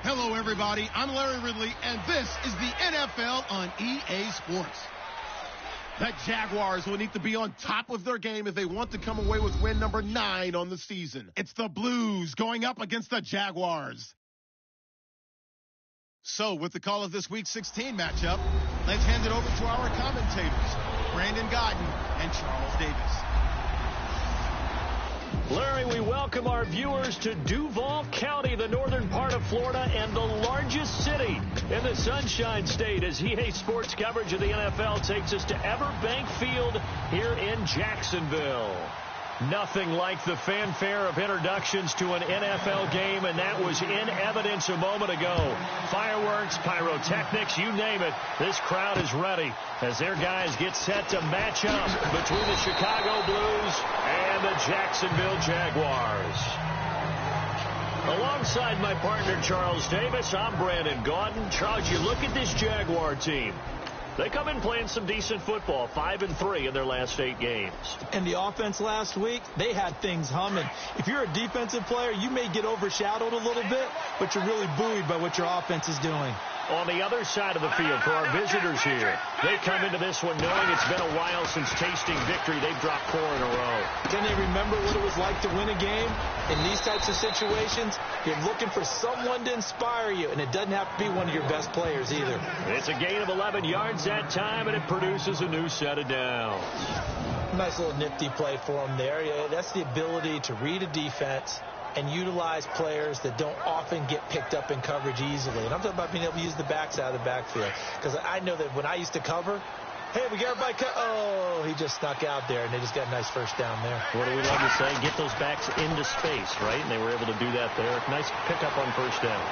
Hello, everybody. I'm Larry Ridley, and this is the NFL on EA Sports. The Jaguars will need to be on top of their game if they want to come away with win number 9 on the season. It's the Blues going up against the Jaguars. So, with the call of this week's 16 matchup, let's hand it over to our commentators, Brandon Godden and Charles Davis. Larry, we welcome our viewers to Duval County, the northern part of Florida, and the largest city in the Sunshine State, as EA Sports coverage of the NFL takes us to Everbank Field here in Jacksonville. Nothing like the fanfare of introductions to an NFL game, and that was in evidence a moment ago. Fireworks, pyrotechnics, you name it. This crowd is ready as their guys get set to match up between the Chicago Blues and the Jacksonville Jaguars. Alongside my partner, Charles Davis, I'm Brandon Gaudin. Charles, you look at this Jaguar team. They come in playing some decent football, 5-3 in their last 8 games. And the offense last week, they had things humming. If you're a defensive player, you may get overshadowed a little bit, but you're really buoyed by what your offense is doing. On the other side of the field for our visitors here, they come into this one knowing it's been a while since tasting victory. They've dropped 4 in a row. Can they remember what it was like to win a game? In these types of situations, you're looking for someone to inspire you, and it doesn't have to be one of your best players either. It's a gain of 11 yards that time, and it produces a new set of downs. Nice little nifty play for them there. Yeah, that's the ability to read a defense and utilize players that don't often get picked up in coverage easily. And I'm talking about being able to use the backs out of the backfield. Because I know that when I used to cover, hey, we got everybody oh, he just snuck out there, and they just got a nice first down there. What do we love to say? Get those backs into space, right? And they were able to do that there. Nice pickup on first down.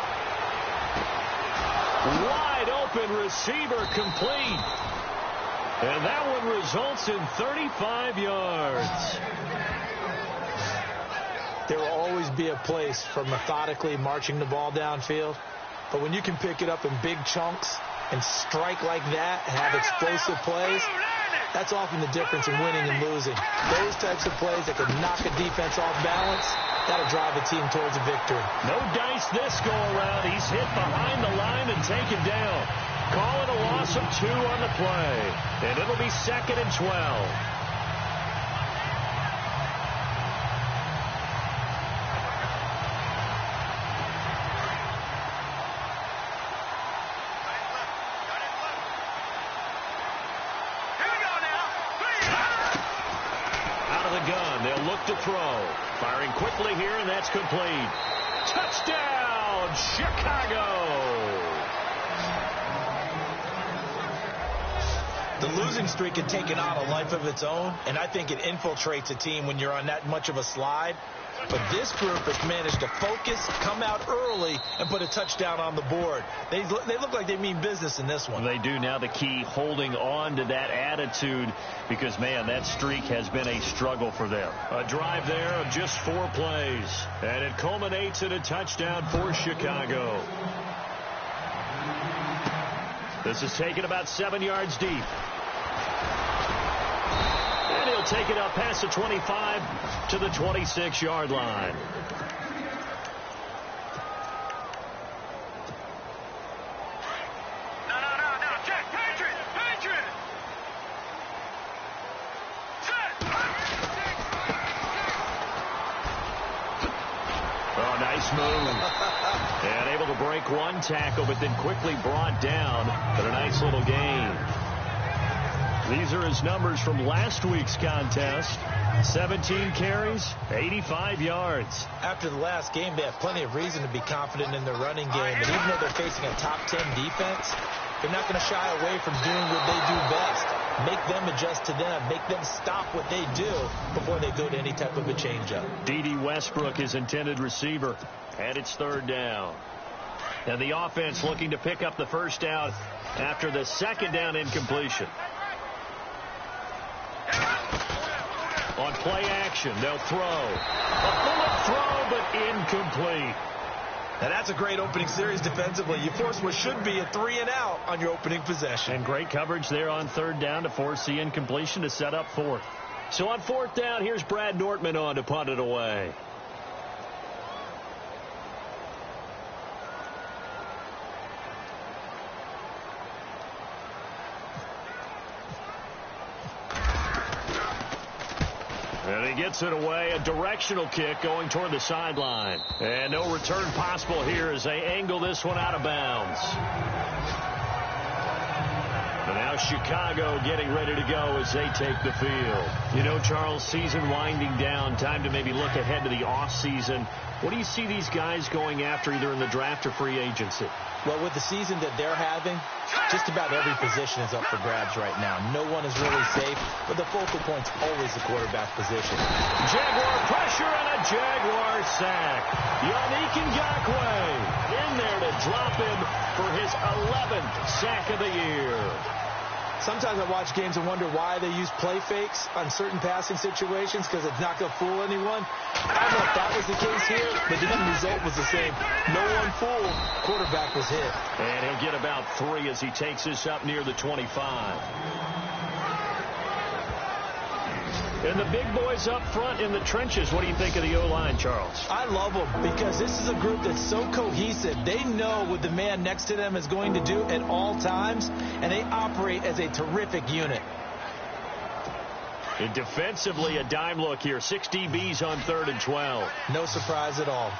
Wide open receiver complete. And that one results in 35 yards. There will always be a place for methodically marching the ball downfield. But when you can pick it up in big chunks and strike like that and have explosive plays, that's often the difference in winning and losing. Those types of plays that can knock a defense off balance, that'll drive a team towards a victory. No dice this go around. He's hit behind the line and taken down. Call it a loss of 2 on the play. And it'll be 2nd and 12. To throw. Firing quickly here, and that's complete. Touchdown, Chicago! The losing streak had taken on a life of its own, and I think it infiltrates a team when you're on that much of a slide. But this group has managed to focus, come out early, and put a touchdown on the board. They look like they mean business in this one. They do. Now the key, holding on to that attitude, because, man, that streak has been a struggle for them. A drive there of just 4 plays, and it culminates in a touchdown for Chicago. This is taken about 7 yards deep. And he'll take it up past the 25 to the 26-yard line. No, Jack, Patriot! Oh, nice move. And able to break one tackle, but then quickly brought down. But a nice little gain. These are his numbers from last week's contest. 17 carries, 85 yards. After the last game, they have plenty of reason to be confident in their running game. And even though they're facing a top 10 defense, they're not going to shy away from doing what they do best. Make them adjust to them. Make them stop what they do before they go to any type of a changeup. D.D. Westbrook is intended receiver. And it's 3rd down. And the offense looking to pick up the first down after the 2nd down incompletion. On play action, they'll throw. A bullet throw, but incomplete. Now that's a great opening series defensively. You force what should be a 3-and-out on your opening possession. And great coverage there on 3rd down to force the incompletion to set up 4th. So on 4th down, here's Brad Nortman on to punt it away. gets it away. A directional kick going toward the sideline. And no return possible here as they angle this one out of bounds. And now Chicago getting ready to go as they take the field. You know, Charles, season winding down. Time to maybe look ahead to the offseason. What do you see these guys going after either in the draft or free agency? Well, with the season that they're having, just about every position is up for grabs right now. No one is really safe, but the focal point's always the quarterback position. Jaguar pressure and a Jaguar sack. Yannick Ngakoue in there to drop him for his 11th sack of the year. Sometimes I watch games and wonder why they use play fakes on certain passing situations because it's not going to fool anyone. I don't know if that was the case here, but the end result was the same. No one fooled. Quarterback was hit. And he'll get about 3 as he takes this up near the 25. And the big boys up front in the trenches. What do you think of the O-line, Charles? I love them because this is a group that's so cohesive. They know what the man next to them is going to do at all times, and they operate as a terrific unit. And defensively, a dime look here. 6 DBs on 3rd and 12. No surprise at all.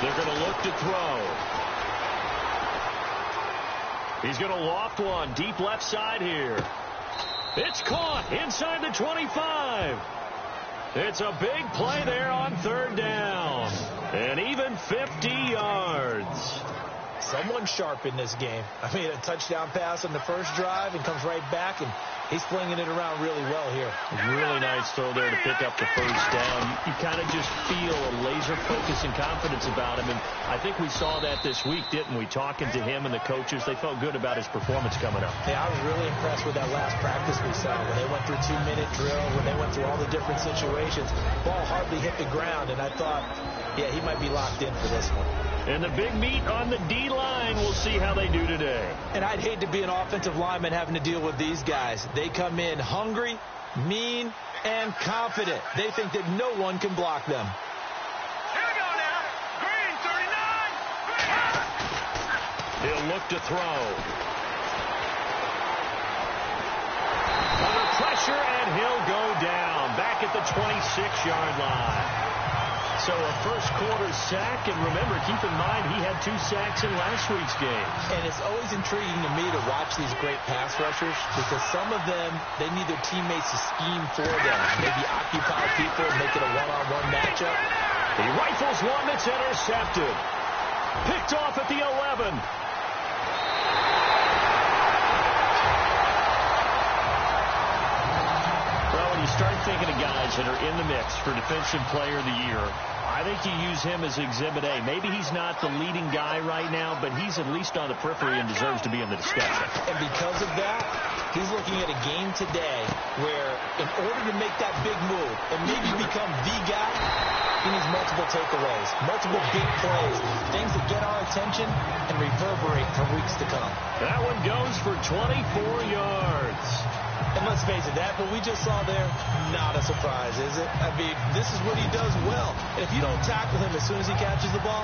They're going to look to throw. He's going to loft one deep left side here. It's caught inside the 25. It's a big play there on 3rd down. And even 50 yards. Someone sharp in this game. I mean, a touchdown pass on the first drive and comes right back, and he's flinging it around really well here. Really nice throw there to pick up the first down. You kind of just feel a laser focus and confidence about him, and I think we saw that this week, didn't we? Talking to him and the coaches, they felt good about his performance coming up. Yeah, I was really impressed with that last practice we saw when they went through 2-minute drill, when they went through all the different situations. Ball hardly hit the ground, and I thought, yeah, he might be locked in for this one. And the big meat on the D-line, we'll see how they do today. And I'd hate to be an offensive lineman having to deal with these guys. They come in hungry, mean, and confident. They think that no one can block them. Here we go now. Green, 39. He'll look to throw. Under pressure, and he'll go down. Back at the 26-yard line. So a first quarter sack, and remember, keep in mind, he had 2 sacks in last week's game. And it's always intriguing to me to watch these great pass rushers because some of them, they need their teammates to scheme for them. Maybe occupy people, make it a one-on-one matchup. He rifles one that's intercepted. Picked off at the 11. Well, when you start thinking of guys that are in the mix for Defensive Player of the Year, I think you use him as Exhibit A. Maybe he's not the leading guy right now, but he's at least on the periphery and deserves to be in the discussion. And because of that, he's looking at a game today where in order to make that big move and maybe become the guy, he needs multiple takeaways, multiple big plays, things that get our attention and reverberate for weeks to come. That one goes for 24 yards. And let's face it, that what we just saw there, not a surprise, is it? I mean, this is what he does well. And if you don't tackle him as soon as he catches the ball,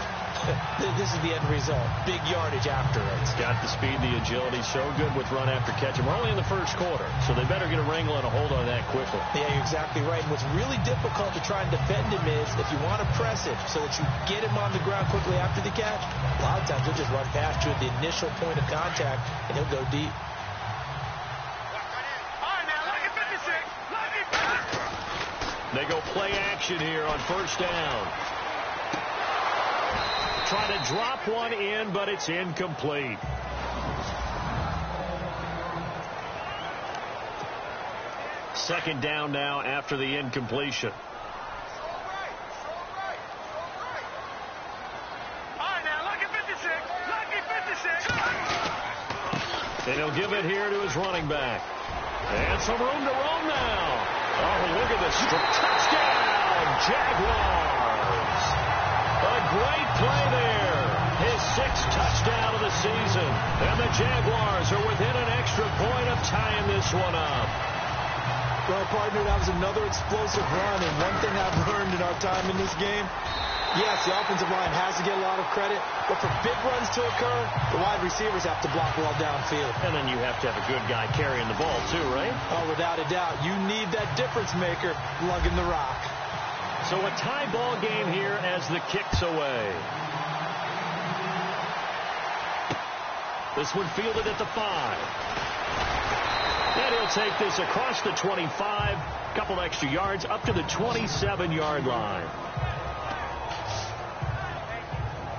this is the end result. Big yardage after it. He's got the speed, the agility, so good with run after catch. And we're only in the first quarter, so they better get a wrangle and a hold on that quickly. Yeah, you're exactly right. And what's really difficult to try and defend him is if you want to press him so that you get him on the ground quickly after the catch, a lot of times he'll just run past you at the initial point of contact, and he'll go deep. They go play action here on first down. Trying to drop one in, but it's incomplete. Second down now after the incompletion. And he'll give it here to his running back. And some room to roam now. Oh, look at this. Touchdown, Jaguars. A great play there. His 6th touchdown of the season. And the Jaguars are within an extra point of tying this one up. Well, partner, that was another explosive run. And one thing I've learned in our time in this game, Yes, the offensive line has to get a lot of credit, but for big runs to occur, the wide receivers have to block well downfield. And then you have to have a good guy carrying the ball too, right? Oh, without a doubt. You need that difference maker lugging the rock. So a tie ball game here as the kick's away. This one fielded at the 5. And he'll take this across the 25, couple extra yards up to the 27-yard line.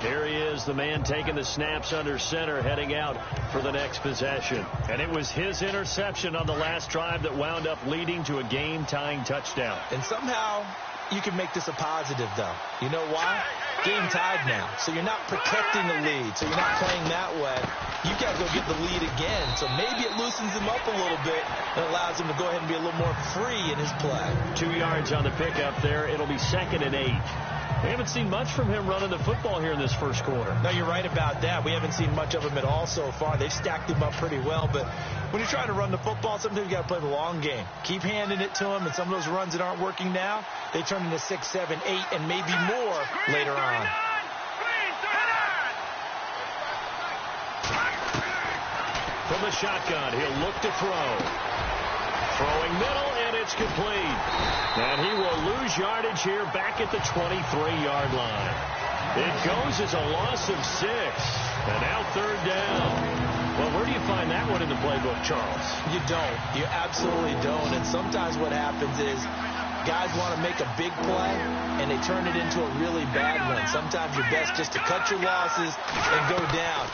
Here he is, the man taking the snaps under center, heading out for the next possession. And it was his interception on the last drive that wound up leading to a game-tying touchdown. And somehow you can make this a positive, though. You know why? Game tied now. So you're not protecting the lead. So you're not playing that way. You got to go get the lead again. So maybe it loosens him up a little bit and allows him to go ahead and be a little more free in his play. 2 yards on the pickup there. It'll be 2nd and 8. We haven't seen much from him running the football here in this first quarter. No, you're right about that. We haven't seen much of him at all so far. They've stacked him up pretty well. But when you're trying to run the football, sometimes you got to play the long game. Keep handing it to him, and some of those runs that aren't working now, they turn into 6, 7, 8, and maybe more later on. From the shotgun, he'll look to throw. Throwing middle, and it's complete. And he will lose yardage here back at the 23-yard line. It goes as a loss of 6. And now 3rd down. Well, where do you find that one in the playbook, Charles? You don't. You absolutely don't. And sometimes what happens is guys want to make a big play, and they turn it into a really bad one. Sometimes you're best just to cut your losses and go down.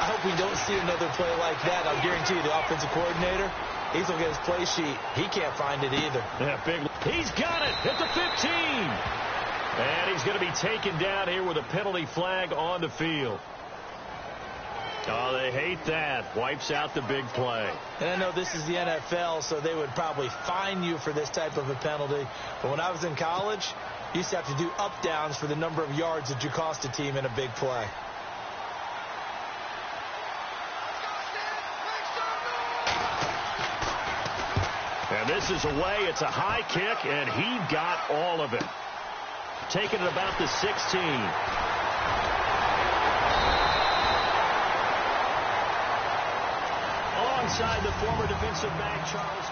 I hope we don't see another play like that. I'll guarantee you the offensive coordinator, he's looking at his play sheet. He can't find it either. Yeah, big. He's got it at the 15. And he's going to be taken down here with a penalty flag on the field. Oh, they hate that. Wipes out the big play. And I know this is the NFL, so they would probably fine you for this type of a penalty. But when I was in college, you used to have to do up-downs for the number of yards that you cost a team in a big play. And this is away. It's a high kick, and he got all of it. Taking it about the 16. Alongside the former defensive back, Charles.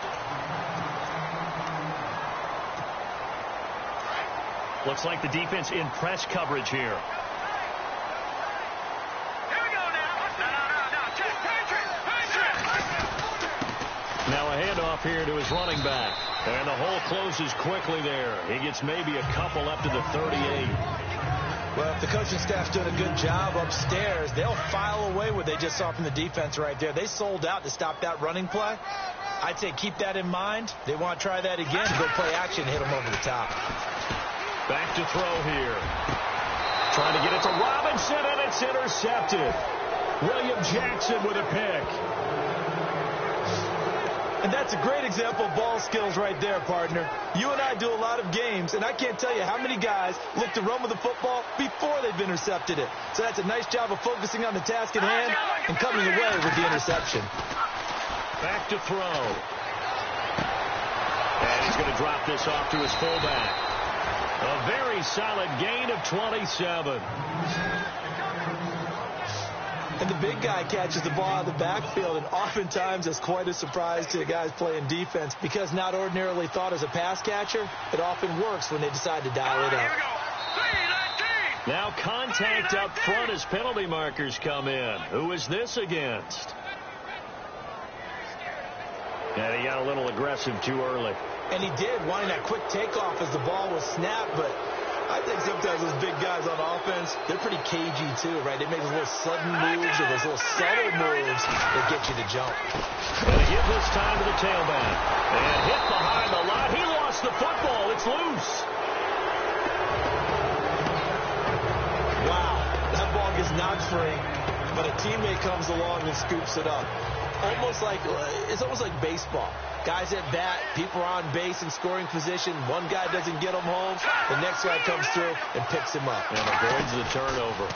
Looks like the defense in press coverage here. Now a handoff here to his running back. And the hole closes quickly there. He gets maybe a couple up to the 38. Well, if the coaching staff's doing a good job upstairs, they'll file away what they just saw from the defense right there. They sold out to stop that running play. I'd say keep that in mind. They want to try that again. Go play action and hit them over the top. Back to throw here. Trying to get it to Robinson, and it's intercepted. William Jackson with a pick. And that's a great example of ball skills right there, partner. You and I do a lot of games, and I can't tell you how many guys look to run with the football before they've intercepted it. So that's a nice job of focusing on the task at hand and coming away with the interception. Back to throw. And he's going to drop this off to his fullback. A very solid gain of 27. And the big guy catches the ball out of the backfield, and oftentimes it's quite a surprise to the guys playing defense because not ordinarily thought as a pass catcher, it often works when they decide to dial it up. Now contact up front as penalty markers come in. Who is this against? And he got a little aggressive too early. And he did, wanting that quick takeoff as the ball was snapped, but I think sometimes those big guys on offense, they're pretty cagey too, right? They make those little sudden moves or those little subtle moves that get you to jump. And they give this time to the tailback. And hit behind the line. He lost the football. It's loose. Wow, that ball gets knocked free, but a teammate comes along and scoops it up. It's almost like baseball. Guys at bat, people are on base in scoring position. One guy doesn't get him home. The next guy comes through and picks him up. And avoids the turnover.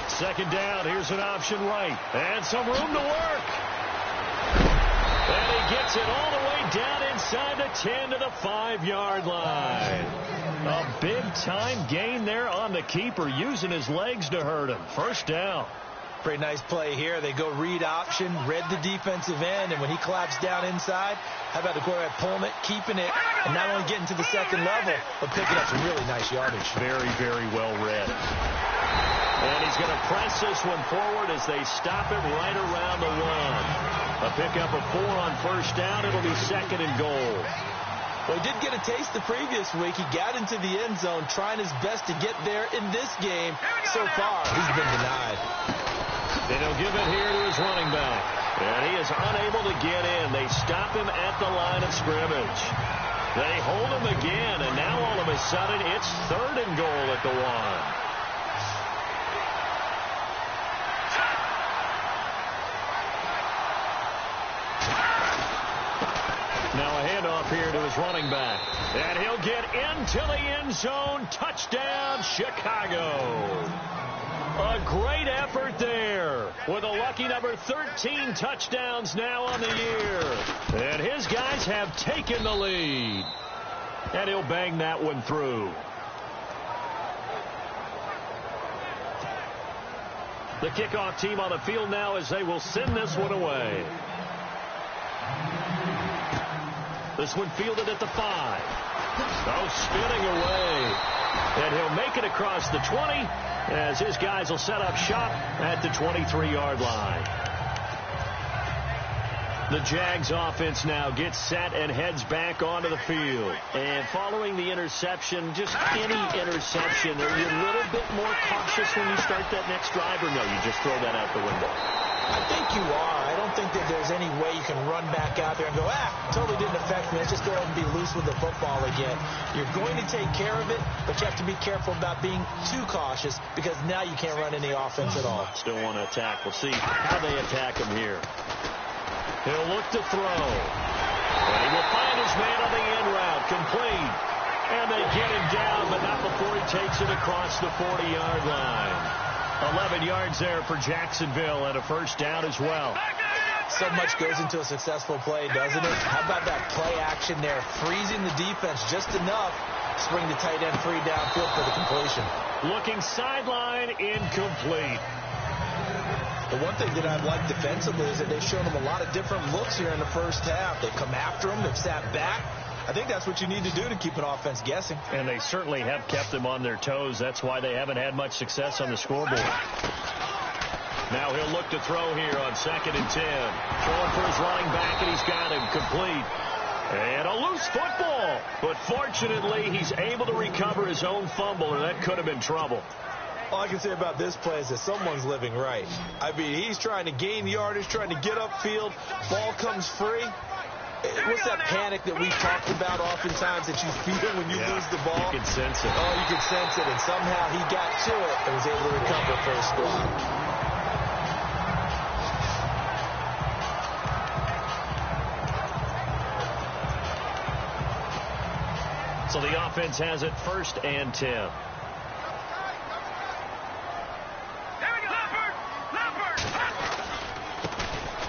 2nd down. Here's an option right. And some room to work. And he gets it all the way down inside the 10 to the 5-yard line. A big-time gain there on the keeper, using his legs to hurt him. First down. Pretty nice play here. They go read option, read the defensive end, and when he collapsed down inside, how about the quarterback pulling it, keeping it, and not only getting to the second level, but picking up some really nice yardage. Very, very well read. And he's going to press this one forward as they stop it right around the 1. A pickup of 4 on first down. It'll be second and goal. Well, he did get a taste the previous week. He got into the end zone, trying his best to get there in this game. So far, he's been denied. Then he'll give it here to his running back. And he is unable to get in. They stop him at the line of scrimmage. They hold him again, and now all of a sudden it's third and goal at the 1. Now a handoff here to his running back. And he'll get into the end zone. Touchdown, Chicago. A great effort there with a lucky number 13 touchdowns now on the year. And his guys have taken the lead. And he'll bang that one through. The kickoff team on the field now as they will send this one away. This one fielded at the 5. Oh, spinning away. And he'll make it across the 20 as his guys will set up shop at the 23-yard line. The Jags offense now gets set and heads back onto the field. And following the interception, just any interception, are you a little bit more cautious when you start that next drive, or no, you just throw that out the window? I think you are. I don't think that there's any way you can run back out there and go, totally didn't affect me. Let's just go ahead and be loose with the football again. You're going to take care of it, but you have to be careful about being too cautious because now you can't run any offense at all. Still want to attack. We'll see how they attack him here. He'll look to throw. And he will find his man on the end route. Complete. And they get him down, but not before he takes it across the 40-yard line. 11 yards there for Jacksonville and a first down as well. So much goes into a successful play, doesn't it? How about that play action there? Freezing the defense just enough to bring the tight end free downfield for the completion. Looking sideline, incomplete. The one thing that I've liked defensively is that they've shown him a lot of different looks here in the first half. They've come after him. They've sat back. I think that's what you need to do to keep an offense guessing. And they certainly have kept them on their toes. That's why they haven't had much success on the scoreboard. Now he'll look to throw here on 2nd and 10. Throwing for his running back, and he's got him complete. And a loose football. But fortunately, he's able to recover his own fumble, or that could have been trouble. All I can say about this play is that someone's living right. I mean, he's trying to gain yardage, trying to get upfield. Ball comes free. What's that panic that we've talked about oftentimes that you feel when you lose the ball? You can sense it. Oh, you can sense it. And somehow he got to it and was able to recover first squad. So the offense has it 1st and 10.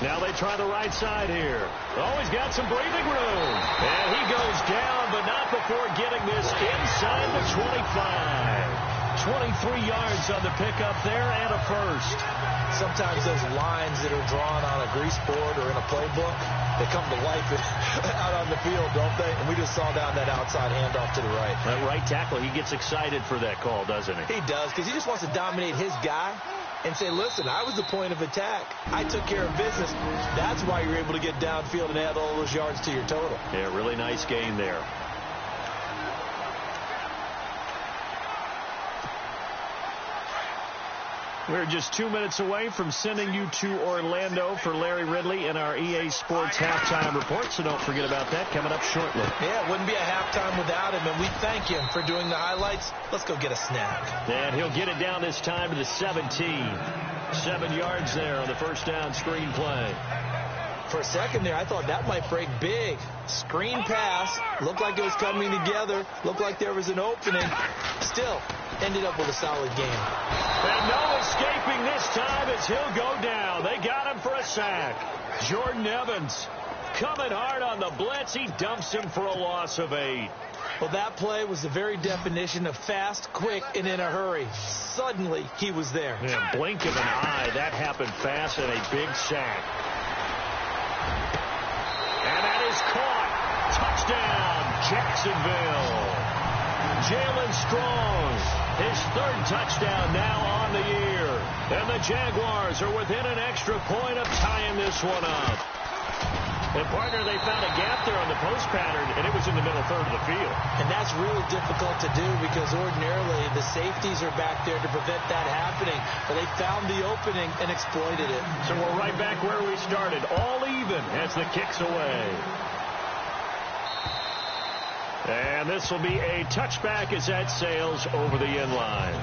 Now they try the right side here. Oh, he's got some breathing room. And he goes down, but not before getting this inside the 25. 23 yards on the pickup there and a first. Sometimes those lines that are drawn on a grease board or in a playbook, they come to life out on the field, don't they? And we just saw down that outside handoff to the right. That right tackle, he gets excited for that call, doesn't he? He does, because he just wants to dominate his guy and say, listen, I was the point of attack. I took care of business. That's why you're able to get downfield and add all those yards to your total. Yeah, really nice game there. We're just 2 minutes away from sending you to Orlando for Larry Ridley in our EA Sports Halftime Report, so don't forget about that coming up shortly. Yeah, it wouldn't be a halftime without him, and we thank him for doing the highlights. Let's go get a snack. And he'll get it down this time to the 17. 7 yards there on the first down screen play. For a second there, I thought that might break big. Screen pass. Looked like it was coming together. Looked like there was an opening. Still, ended up with a solid game. And no escaping this time as he'll go down. They got him for a sack. Jordan Evans coming hard on the blitz. He dumps him for a loss of 8. Well, that play was the very definition of fast, quick, and in a hurry. Suddenly, he was there. Yeah, blink of an eye. That happened fast and a big sack. And that is caught. Touchdown, Jacksonville. Jalen Strong, his 3rd touchdown now on the year. And the Jaguars are within an extra point of tying this one up. And, partner, they found a gap there on the post pattern, and it was in the middle third of the field. And that's really difficult to do because ordinarily the safeties are back there to prevent that happening. But they found the opening and exploited it. So we're right back where we started, all even as the kick's away. And this will be a touchback as that sails over the end line.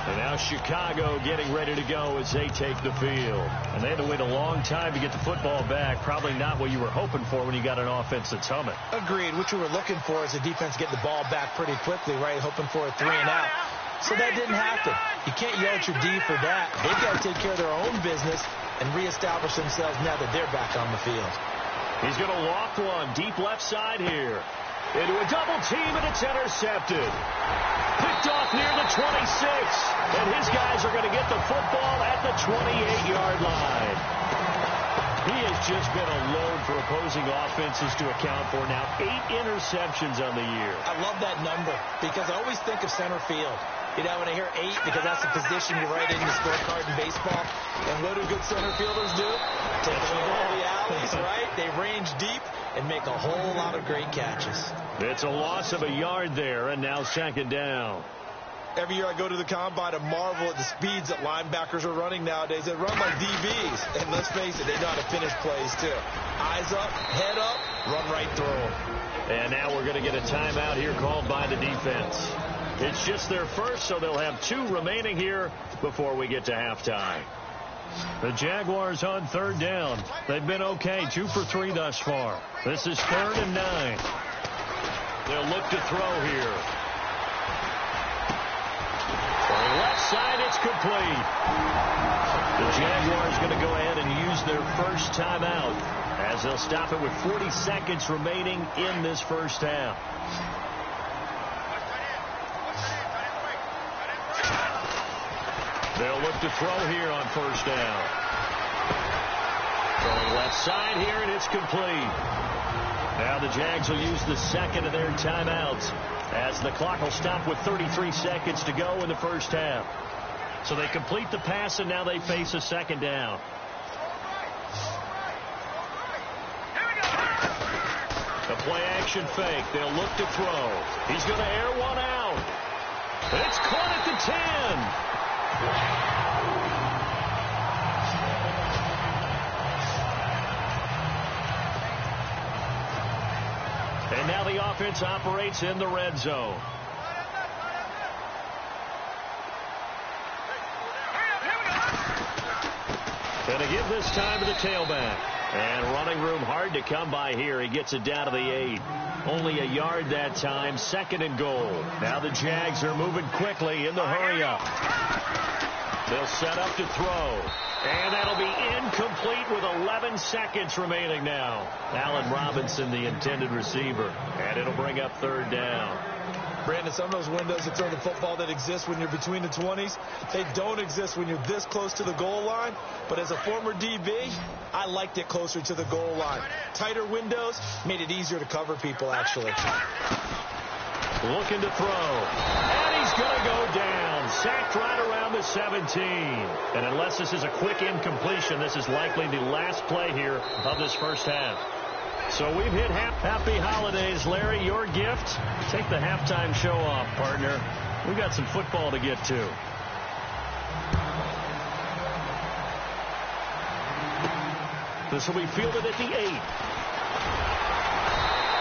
And now Chicago getting ready to go as they take the field. And they had to wait a long time to get the football back. Probably not what you were hoping for when you got an offense that's humming. Agreed. What you were looking for is the defense getting the ball back pretty quickly, right? Hoping for a 3 and out. So that didn't happen. You can't yell at your D for that. They've got to take care of their own business and reestablish themselves now that they're back on the field. He's going to loft one deep left side here. Into a double team, and it's intercepted. Picked off near the 26. And his guys are going to get the football at the 28-yard line. He has just been a load for opposing offenses to account for now. 8 interceptions on the year. I love that number because I always think of center field. You know, when I hear 8, because that's the position you write in the scorecard in baseball. And what do good center fielders do? Take all the alleys, right? They range deep and make a whole lot of great catches. It's a loss of a yard there, and now 2nd down. Every year I go to the combine and marvel at the speeds that linebackers are running nowadays. They run like DBs. And let's face it, they know how to finish plays, too. Eyes up, head up, run right through them. And now we're going to get a timeout here called by the defense. It's just their first, so they'll have 2 remaining here before we get to halftime. The Jaguars on 3rd down. They've been okay, 2 for 3 thus far. This is 3rd and 9. They'll look to throw here. On the left side, it's complete. The Jaguars going to go ahead and use their first timeout as they'll stop it with 40 seconds remaining in this first half. They'll look to throw here on 1st down. Going left side here, and it's complete. Now the Jags will use the 2nd of their timeouts as the clock will stop with 33 seconds to go in the first half. So they complete the pass, and now they face a 2nd down. The play-action fake. They'll look to throw. He's going to air one out. It's caught at the 10. And now the offense operates in the red zone. Going to give this time to the tailback. And running room hard to come by here. He gets it down to the 8. Only a yard that time. 2nd and goal. Now the Jags are moving quickly in the hurry-up. They'll set up to throw. And that'll be incomplete with 11 seconds remaining now. Allen Robinson, the intended receiver. And it'll bring up 3rd down. Brandon, some of those windows to throw the football that exist when you're between the 20s, they don't exist when you're this close to the goal line. But as a former DB, I liked it closer to the goal line. Tighter windows made it easier to cover people, actually. Looking to throw. And he's going to go down. Sacked right around the 17. And unless this is a quick incompletion, this is likely the last play here of this first half. So we've hit happy holidays. Larry, your gift? Take the halftime show off, partner. We've got some football to get to. This will be fielded at the 8.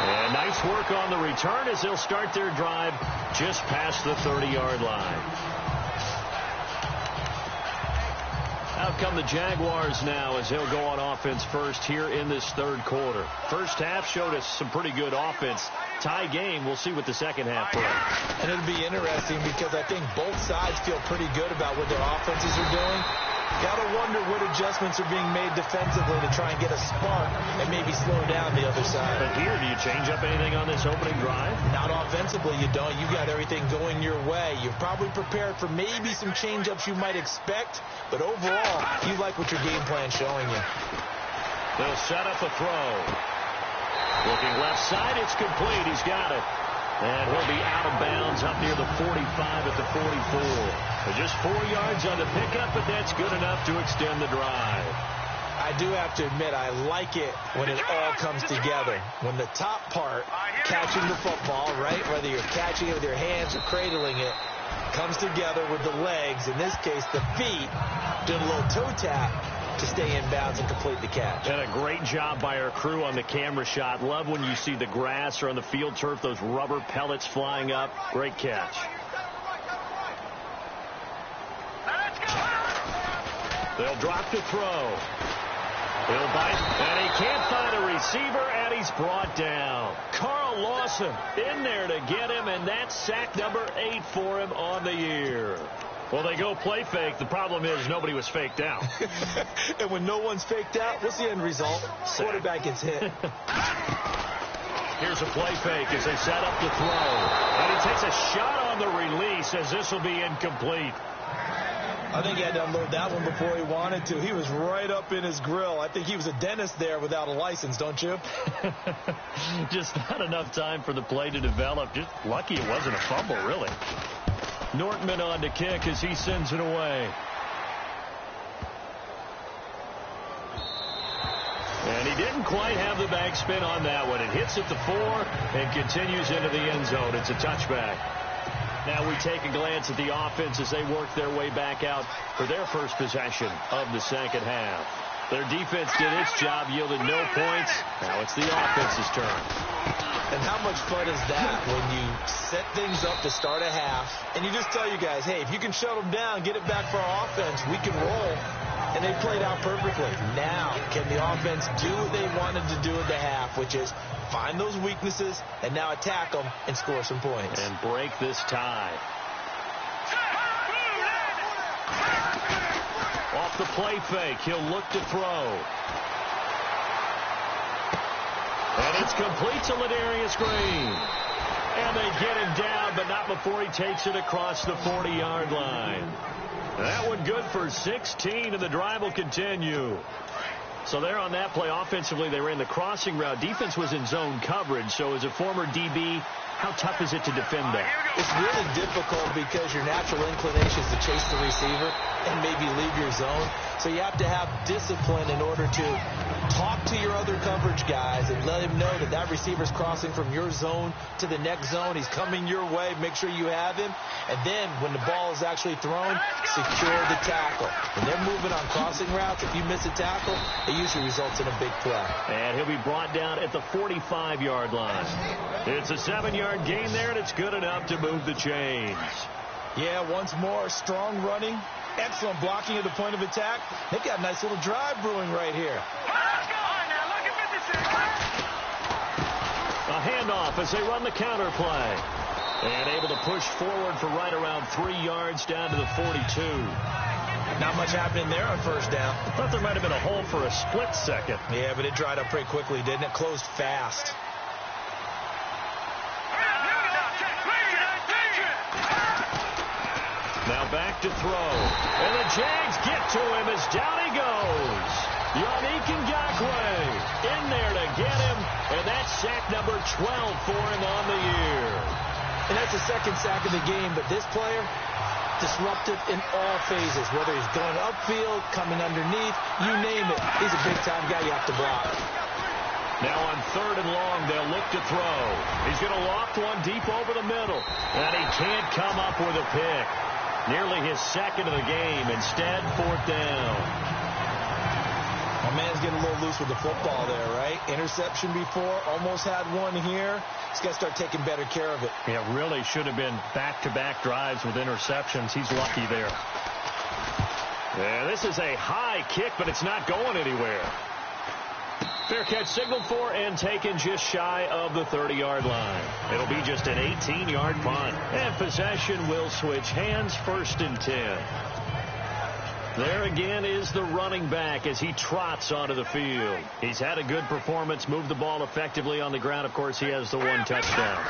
And nice work on the return as they'll start their drive just past the 30-yard line. Out come the Jaguars now as they'll go on offense first here in this 3rd quarter. First half showed us some pretty good offense. Tie game. We'll see what the 2nd half brings. And it'll be interesting because I think both sides feel pretty good about what their offenses are doing. Gotta wonder what adjustments are being made defensively to try and get a spark and maybe slow down the other side. But here, do you change up anything on this opening drive? Not offensively, you don't. You've got everything going your way. You're probably prepared for maybe some change-ups you might expect, but overall, you like what your game plan's showing you. They'll set up a throw. Looking left side, it's complete. He's got it. And he'll be out of bounds up near the 45 at the 44. But just 4 yards on the pickup, but that's good enough to extend the drive. I do have to admit, I like it when it all comes together. When the top part, catching the football, right, whether you're catching it with your hands or cradling it, comes together with the legs, in this case the feet, doing a little toe tap to stay in bounds and complete the catch. And a great job by our crew on the camera shot. Love when you see the grass or on the field turf, those rubber pellets flying up. Great catch. They'll drop to throw. He'll bite, and he can't find a receiver, and he's brought down. Carl Lawson in there to get him, and that's sack number 8 for him on the year. Well, they go play fake. The problem is nobody was faked out. And when no one's faked out, what's the end result? Quarterback gets hit. Here's a play fake as they set up the throw. And he takes a shot on the release as this will be incomplete. I think he had to unload that one before he wanted to. He was right up in his grill. I think he was a dentist there without a license, don't you? Just not enough time for the play to develop. Just lucky it wasn't a fumble, really. Nortman on to kick as he sends it away. And he didn't quite have the backspin on that one. It hits at the 4 and continues into the end zone. It's a touchback. Now we take a glance at the offense as they work their way back out for their first possession of the second half. Their defense did its job, yielded no points. Now it's the offense's turn. And how much fun is that when you set things up to start a half and you just tell you guys, hey, if you can shut them down, get it back for our offense, we can roll. And they played out perfectly. Now, can the offense do what they wanted to do at the half, which is find those weaknesses and now attack them and score some points. And break this tie. Off the play fake, he'll look to throw. And it's complete to Ladarius Green. And they get him down, but not before he takes it across the 40-yard line. That one good for 16, and the drive will continue. So there on that play, offensively, they ran the crossing route. Defense was in zone coverage, so as a former DB, how tough is it to defend that? It's really difficult because your natural inclination is to chase the receiver and maybe leave your zone. So you have to have discipline in order to talk to your other coverage guys and let him know that that receiver's crossing from your zone to the next zone. He's coming your way. Make sure you have him. And then when the ball is actually thrown, secure the tackle. When they're moving on crossing routes, if you miss a tackle, it usually results in a big play. And he'll be brought down at the 45-yard line. It's a 7-yard gain there, and it's good enough to move the chains. Yeah, once more, strong running, excellent blocking at the point of attack. They've got a nice little drive brewing right here. A handoff as they run the counter play. And able to push forward for right around 3 yards down to the 42. Not much happening there on first down. I thought there might have been a hole for a split second. Yeah, but it dried up pretty quickly, didn't it? Closed fast. Now back to throw. And the Jags get to him as down he goes. Yannick Ngakoue in there to get him. And that's sack number 12 for him on the year. And that's the second sack of the game, but this player, disruptive in all phases, whether he's going upfield, coming underneath, you name it. He's a big-time guy you have to block. Now on 3rd and long, they'll look to throw. He's going to loft one deep over the middle. And he can't come up with a pick. Nearly his second of the game. Instead, 4th down. My man's getting a little loose with the football there, right? Interception before, almost had one here. He's got to start taking better care of it. Yeah, really should have been back-to-back drives with interceptions. He's lucky there. Yeah, this is a high kick, but it's not going anywhere. Fair catch signaled for and taken just shy of the 30-yard line. It'll be just an 18-yard punt. And possession will switch hands, 1st and 10. There again is the running back as he trots onto the field. He's had a good performance, moved the ball effectively on the ground. Of course, he has the one touchdown.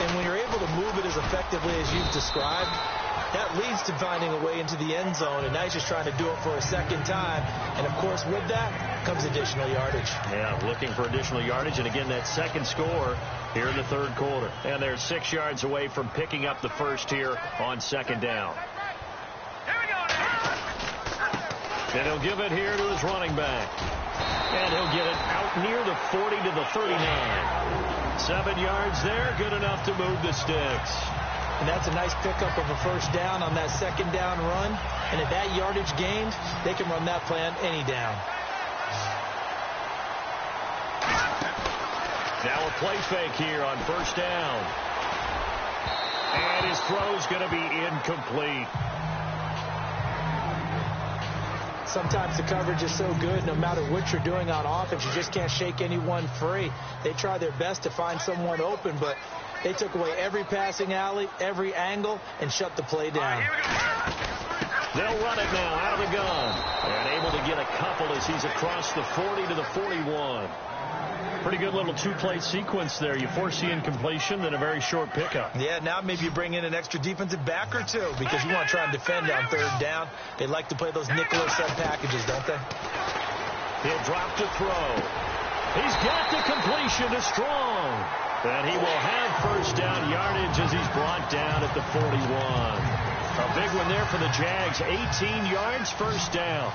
And when you're able to move it as effectively as you've described, that leads to finding a way into the end zone, and now he's just trying to do it for a second time. And, of course, with that comes additional yardage. Yeah, looking for additional yardage, and again, that second score here in the third quarter. And they're 6 yards away from picking up the first here on second down. And he'll give it here to his running back. And he'll get it out near the 40 to the 39. 7 yards there, good enough to move the sticks. And that's a nice pickup of a first down on that second down run. And at that yardage gained, they can run that play on any down. Now a play fake here on first down. And his throw's going to be incomplete. Sometimes the coverage is so good, no matter what you're doing on offense, you just can't shake anyone free. They try their best to find someone open, but they took away every passing alley, every angle, and shut the play down. They'll run it now out of the gun. And able to get a couple as he's across the 40 to the 41. Pretty good little two-play sequence there. You force the incompletion, then a very short pickup. Yeah, now maybe you bring in an extra defensive back or two because you want to try and defend on third down. They like to play those nickel or sub packages, don't they? He'll drop to throw. He's got the completion to Strong. And he will have first down yardage as he's brought down at the 41. A big one there for the Jags. 18 yards, first down.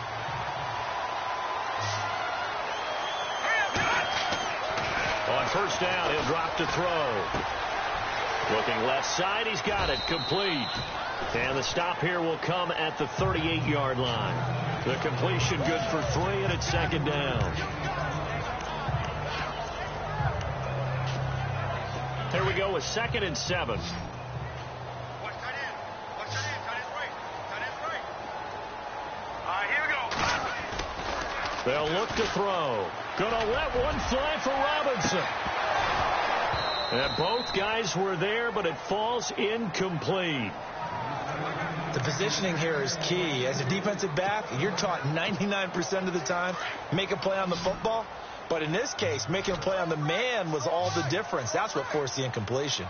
On first down, he'll drop to throw. Looking left side, he's got it, complete. And the stop here will come at the 38-yard line. The completion good for 3, and it's second down. Here we go with 2nd and 7. They'll look to throw. Gonna let one fly for Robinson. And both guys were there, but it falls incomplete. The positioning here is key. As a defensive back, you're taught 99% of the time, make a play on the football. But in this case, making a play on the man was all the difference. That's what forced the incompletion.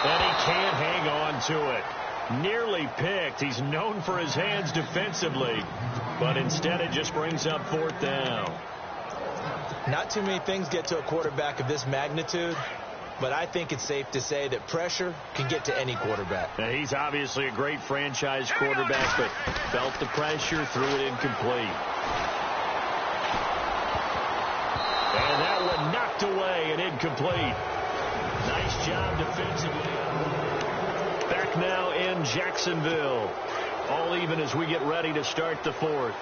And he can't hang on to it. Nearly picked. He's known for his hands defensively, but instead it just brings up 4th down. Not too many things get to a quarterback of this magnitude, but I think it's safe to say that pressure can get to any quarterback. Now, he's obviously a great franchise quarterback, but felt the pressure, threw it incomplete. And that one knocked away and incomplete. Nice job defensively. Back now in Jacksonville. All even as we get ready to start the 4th.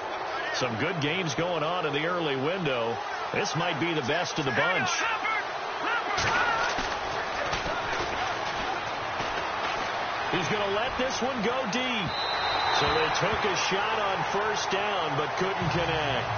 Some good games going on in the early window. This might be the best of the bunch. He's going to let this one go deep. So they took a shot on first down, but couldn't connect.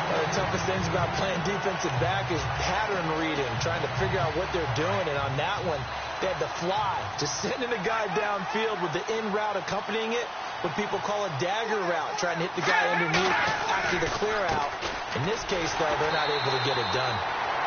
One of the toughest things about playing defensive back is pattern reading, trying to figure out what they're doing. And on that one, they had to fly, just sending a guy downfield with the in route accompanying it, what people call a dagger route, trying to hit the guy underneath after the clear out. In this case, though, they're not able to get it done.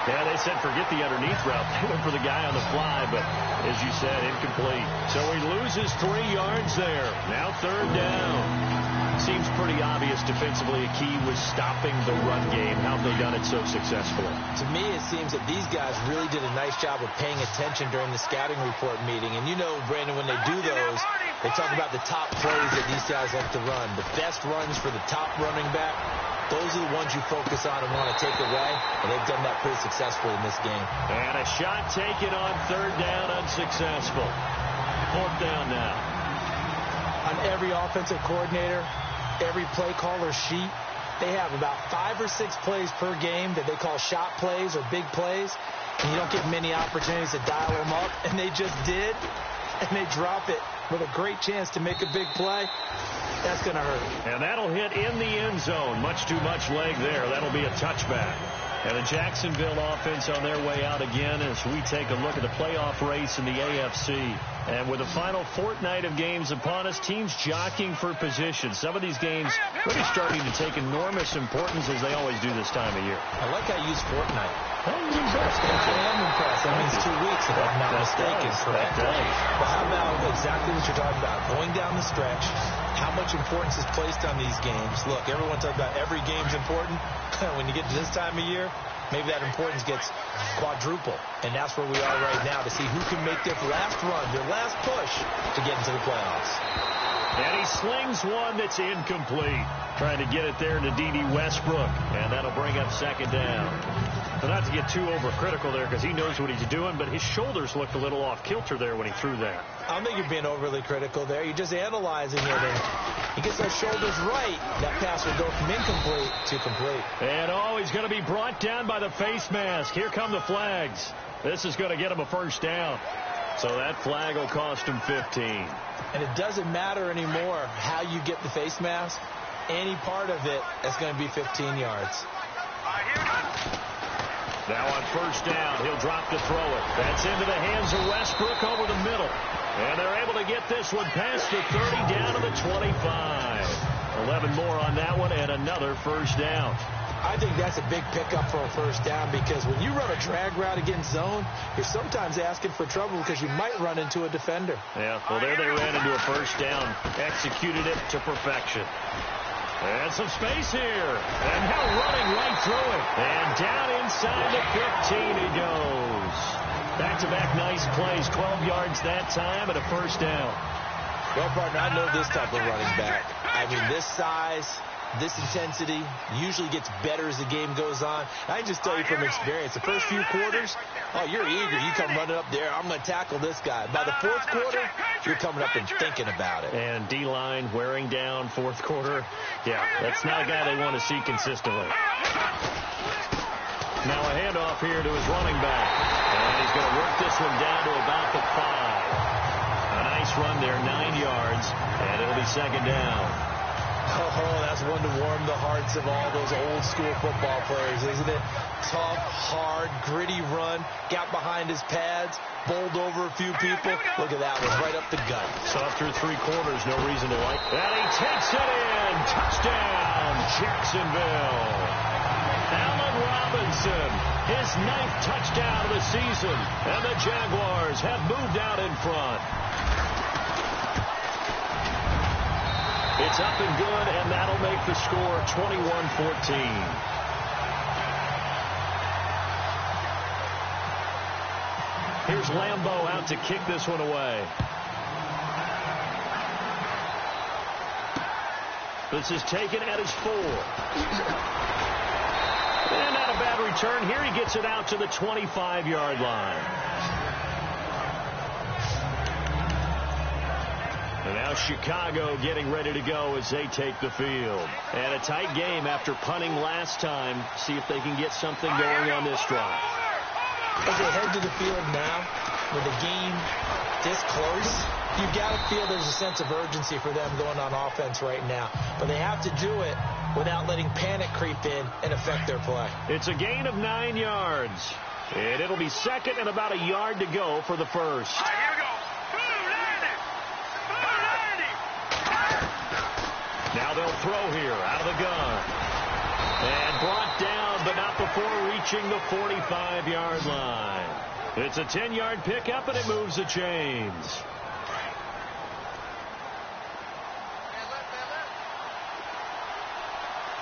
Yeah, they said forget the underneath route. They went for the guy on the fly, but as you said, incomplete. So he loses 3 yards there. Now 3rd down. Seems pretty obvious defensively a key was stopping the run game. How have they done it so successfully? To me, it seems that these guys really did a nice job of paying attention during the scouting report meeting. And you know, Brandon, when they do those, they talk about the top plays that these guys like to run. The best runs for the top running back, those are the ones you focus on and want to take away. And they've done that pretty successfully in this game. And a shot taken on 3rd down, unsuccessful. 4th down now. On every offensive coordinator, every play caller sheet, they have about 5 or 6 plays per game that they call shot plays or big plays. And you don't get many opportunities to dial them up. And they just did. And they drop it with a great chance to make a big play. That's going to hurt. And that'll hit in the end zone. Much too much leg there. That'll be a touchback. And the Jacksonville offense on their way out again as we take a look at the playoff race in the AFC. And with the final fortnight of games upon us, teams jockeying for position. Some of these games really starting to take enormous importance as they always do this time of year. I like how you use fortnight. I am impressed. That means 2 weeks, if I'm not mistaken. Correct. But how about exactly what you're talking about? Going down the stretch, how much importance is placed on these games. Look, everyone talks about every game's important. When you get to this time of year, maybe that importance gets quadruple. And that's where we are right now to see who can make their last run, their last push to get into the playoffs. And he slings one that's incomplete. Trying to get it there to D.D. Westbrook. And that'll bring up second down. But not to get too overcritical there because he knows what he's doing, but his shoulders looked a little off kilter there when he threw that. I don't think you're being overly critical there. You're just analyzing it, and he gets those shoulders right. That pass will go from incomplete to complete. And he's going to be brought down by the face mask. Here come the flags. This is going to get him a first down. So that flag will cost him 15. And it doesn't matter anymore how you get the face mask. Any part of it is going to be 15 yards. Now on first down, he'll drop to throw it. That's into the hands of Westbrook over the middle. And they're able to get this one past the 30 down to the 25. 11 more on that one and another first down. I think that's a big pickup for a first down because when you run a drag route against zone, you're sometimes asking for trouble because you might run into a defender. Yeah, well, there they ran into a first down. Executed it to perfection. And some space here. And now running right through it. And down inside the 15 he goes. Back-to-back nice plays. 12 yards that time and a first down. Well, partner, I know this type of running back. I mean, this size, this intensity usually gets better as the game goes on. I just tell you from experience, the first few quarters, you're eager. You come running up there, I'm going to tackle this guy. By the fourth quarter, you're coming up and thinking about it. And D-line wearing down fourth quarter. Yeah, that's not a guy they want to see consistently. Now a handoff here to his running back. And he's going to work this one down to about the 5. A nice run there, 9 yards, and it'll be second down. Oh, that's one to warm the hearts of all those old school football players, isn't it? Tough, hard, gritty run, got behind his pads, bowled over a few people. Look at that one, right up the gut. Soft through 3 quarters, no reason to like. And he takes it in. Touchdown, Jacksonville. Allen Robinson, his 9th touchdown of the season. And the Jaguars have moved out in front. It's up and good, and that'll make the score 21-14. Here's Lambeau out to kick this one away. This is taken at his 4. And not a bad return. Here he gets it out to the 25-yard line. And now Chicago getting ready to go as they take the field. And a tight game after punting last time. See if they can get something going on this drive. As they head to the field now, with the game this close, you've got to feel there's a sense of urgency for them going on offense right now. But they have to do it without letting panic creep in and affect their play. It's a gain of 9 yards. And it'll be second and about a yard to go for the first. Here we go. Now they'll throw here out of the gun. And brought down, but not before reaching the 45-yard line. It's a 10-yard pickup, and it moves the chains.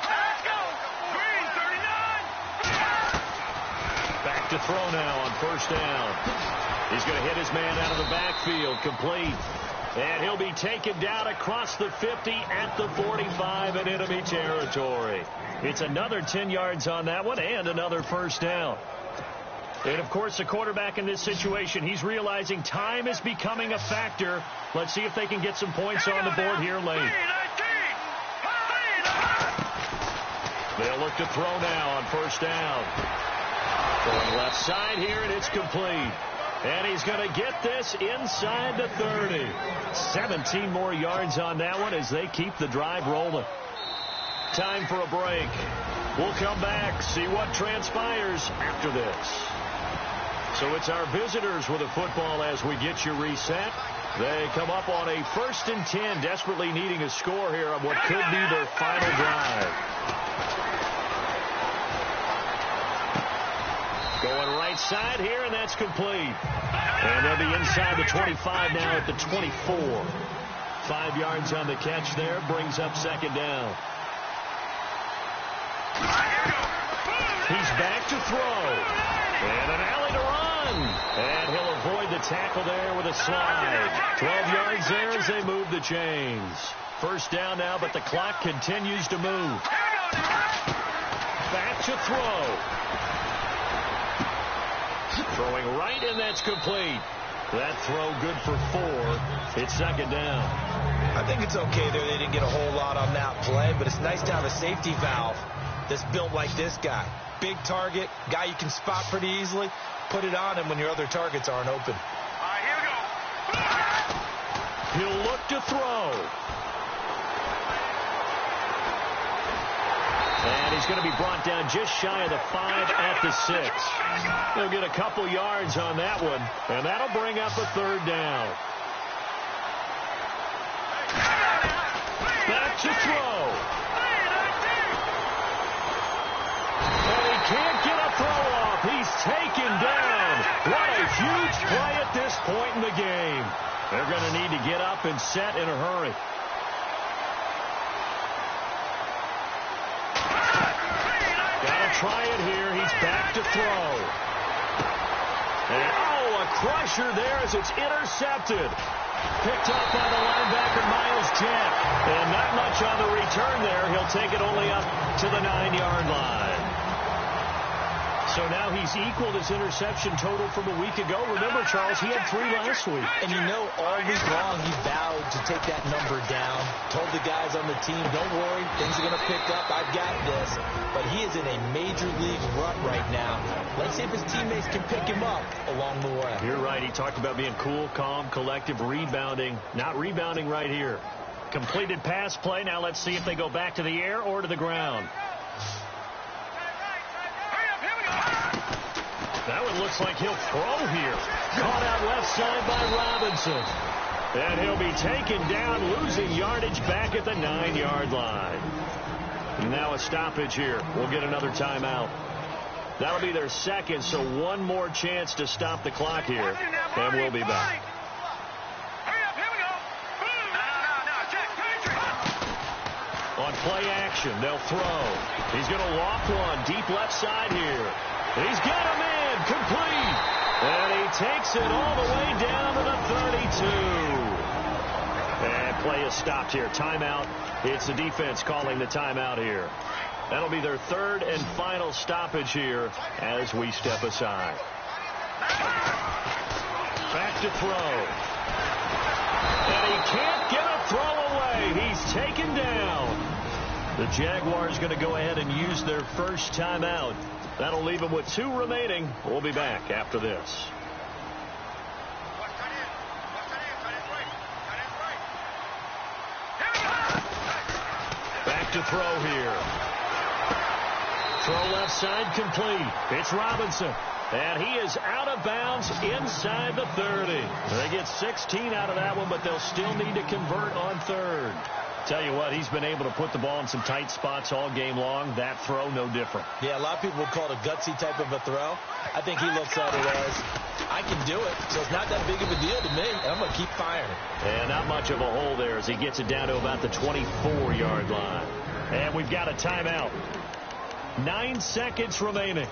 Let's go. Green, 39. Back to throw now on first down. He's going to hit his man out of the backfield, complete. And he'll be taken down across the 50 at the 45 in enemy territory. It's another 10 yards on that one and another first down. And, of course, the quarterback in this situation, he's realizing time is becoming a factor. Let's see if they can get some points on the board here late. They'll look to throw now on first down. Going left side here, and it's complete. And he's going to get this inside the 30. 17 more yards on that one as they keep the drive rolling. Time for a break. We'll come back, see what transpires after this. So it's our visitors with the football as we get you reset. They come up on a 1st and 10, desperately needing a score here on what could be their final drive. Going right side here, and that's complete. And they'll be inside the 25 now at the 24. 5 yards on the catch there, brings up 2nd down. He's back to throw. And an alley to run. And he'll avoid the tackle there with a slide. 12 yards there as they move the chains. 1st down now, but the clock continues to move. Back to throw. Throwing right, and that's complete. That throw good for 4. It's 2nd down. I think it's okay there. They didn't get a whole lot on that play, but it's nice to have a safety valve that's built like this guy. Big target, guy you can spot pretty easily. Put it on him when your other targets aren't open. All right, here we go. He'll look to throw. And he's going to be brought down just shy of the 5 at the 6. He'll get a couple yards on that one, and that'll bring up a 3rd down. Back to throw. And he can't get a throw off. He's taken down. What a huge play at this point in the game. They're going to need to get up and set in a hurry. Try it here. He's back to throw. And, a crusher there as it's intercepted. Picked up by the linebacker, Miles Jack. And not much on the return there. He'll take it only up to the 9-yard line. So now he's equaled his interception total from a week ago. Remember, Charles, he had 3 last week. And you know, all week long he vowed to take that number down. Told the guys on the team, don't worry, things are going to pick up. I've got this. But he is in a major league rut right now. Let's see if his teammates can pick him up along the way. You're right. He talked about being cool, calm, collective, rebounding. Not rebounding right here. Completed pass play. Now let's see if they go back to the air or to the ground. That one looks like he'll throw here. Caught out left side by Robinson. And he'll be taken down, losing yardage back at the 9-yard line. Now a stoppage here. We'll get another timeout. That'll be their 2nd, so one more chance to stop the clock here. And we'll be back. On play action, they'll throw. He's going to loft one deep left side here. He's got him in. Complete. And he takes it all the way down to the 32. And play is stopped here. Timeout. It's the defense calling the timeout here. That'll be their 3rd and final stoppage here as we step aside. Back to throw. And he can't get a throw away. He's taken down. The Jaguars going to go ahead and use their first timeout. That'll leave them with 2 remaining. We'll be back after this. Back to throw here. Throw left side complete. It's Robinson. And he is out of bounds inside the 30. They get 16 out of that one, but they'll still need to convert on 3rd. Tell you what, he's been able to put the ball in some tight spots all game long. That throw, no different. Yeah, a lot of people would call it a gutsy type of a throw. I think he looks at it as, I can do it, so it's not that big of a deal to me, and I'm going to keep firing. And not much of a hole there as he gets it down to about the 24-yard line. And we've got a timeout. 9 seconds remaining.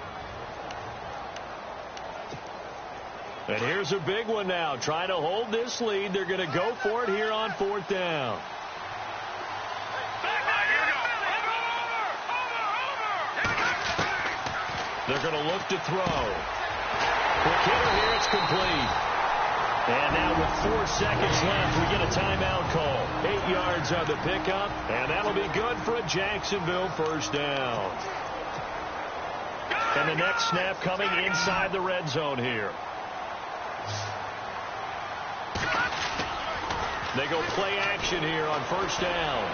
And here's a big one now. Trying to hold this lead. They're going to go for it here on 4th down. They're going to look to throw. Quick hitter here. It's complete. And now with 4 seconds left, we get a timeout call. 8 yards on the pickup, and that'll be good for a Jacksonville 1st down. And the next snap coming inside the red zone here. They go play action here on first down.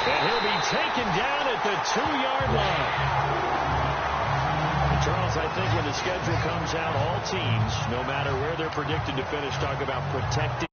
And he'll be taken down at the 2-yard line. And Charles, I think when the schedule comes out, all teams, no matter where they're predicted to finish, talk about protecting